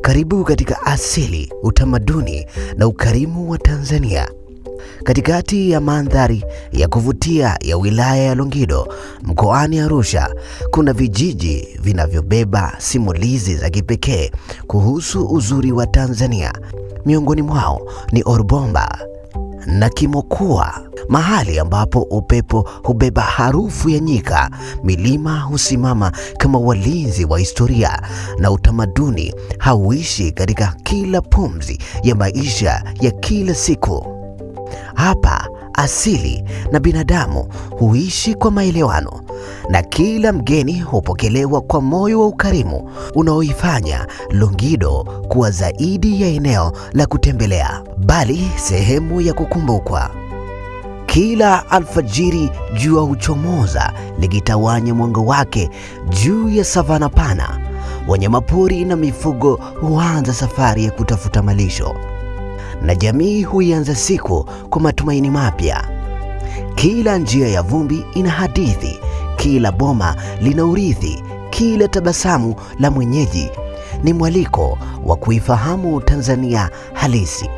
Karibu katika asili, utamaduni na ukarimu wa Tanzania. Katikati ya mandhari ya kuvutia ya wilaya ya Longido mkoani Arusha, kuna vijiji vinavyobeba simulizi za kipekee kuhusu uzuri wa Tanzania. Miongoni mwao ni Orbomba na Kimokuwa, mahali ambapo upepo hubeba harufu ya nyika, milima husimama kama walinzi wa historia, na utamaduni hauishi katika kila pumzi ya maisha ya kila siku. Hapa asili na binadamu huishi kwa maelewano, na kila mgeni hupokelewa kwa moyo wa ukarimu unaoifanya Longido kuwa zaidi ya eneo la kutembelea, bali sehemu ya kukumbukwa. Kila alfajiri jua huchomoza likitawanya mwanga wake juu ya savana pana. Wanyamapori na mifugo huanza safari ya kutafuta malisho, na jamii huianza siku kwa matumaini mapya. Kila njia ya vumbi ina hadithi, kila boma lina urithi, kila tabasamu la mwenyeji ni mwaliko wa kuifahamu Tanzania halisi.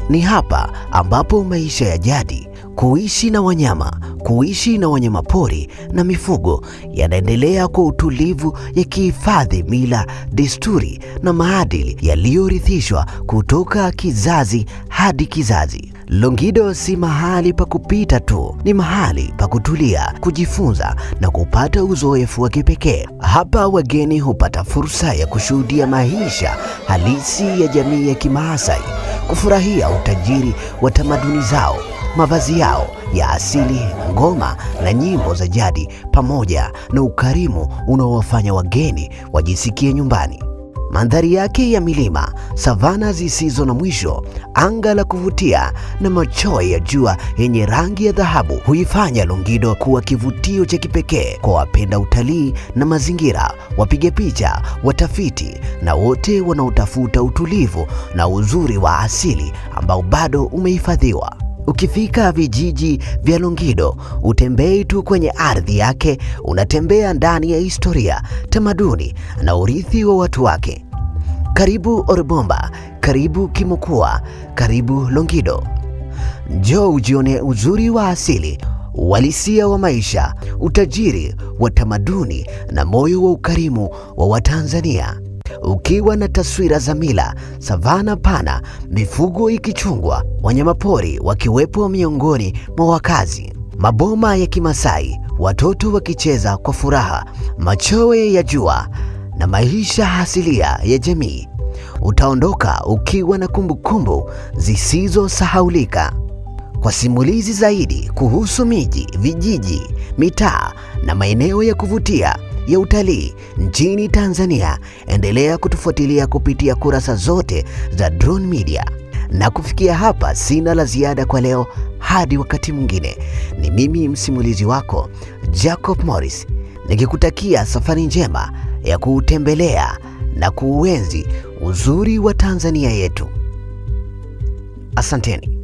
Ni hapa ambapo maisha ya jadi, kuishi na wanyama, kuishi na wanyamapori na mifugo yanaendelea kwa utulivu, yakihifadhi mila, desturi na maadili yaliyorithishwa kutoka kizazi hadi kizazi. Longido si mahali pa kupita tu, ni mahali pa kutulia, kujifunza na kupata uzoefu wa kipekee. Hapa wageni hupata fursa ya kushuhudia maisha halisi ya jamii ya Kimaasai, kufurahia utajiri wa tamaduni zao, mavazi yao ya asili, ngoma na nyimbo za jadi, pamoja na ukarimu unaowafanya wageni wajisikie nyumbani. Mandhari yake ya milima, savana zisizo na mwisho, anga la kuvutia na machweo ya jua yenye rangi ya dhahabu huifanya Longido kuwa kivutio cha kipekee kwa wapenda utalii na mazingira, wapiga picha, watafiti na wote wanaotafuta utulivu na uzuri wa asili ambao bado umehifadhiwa. Ukifika vijiji vya Longido, utembei tu kwenye ardhi yake, unatembea ndani ya historia, tamaduni na urithi wa watu wake. Karibu Orbomba, karibu Kimokuwa, karibu Longido. Njoo ujione uzuri wa asili, uhalisia wa maisha, utajiri wa tamaduni na moyo wa ukarimu wa Watanzania. Ukiwa na taswira za mila, savana pana, mifugo ikichungwa, wanyamapori wakiwepo miongoni mwa wakazi, maboma ya Kimasai, watoto wakicheza kwa furaha, machweo ya jua na maisha asilia ya jamii, utaondoka ukiwa na kumbukumbu zisizosahaulika. Kwa simulizi zaidi kuhusu miji, vijiji, mitaa na maeneo ya kuvutia ya utalii nchini Tanzania, endelea kutufuatilia kupitia kurasa zote za Drone Media. Na kufikia hapa sina la ziada kwa leo, hadi wakati mwingine. Ni mimi msimulizi wako Jacob Morris, nikikutakia safari njema ya kuutembelea na kuuenzi uzuri wa Tanzania yetu. Asanteni.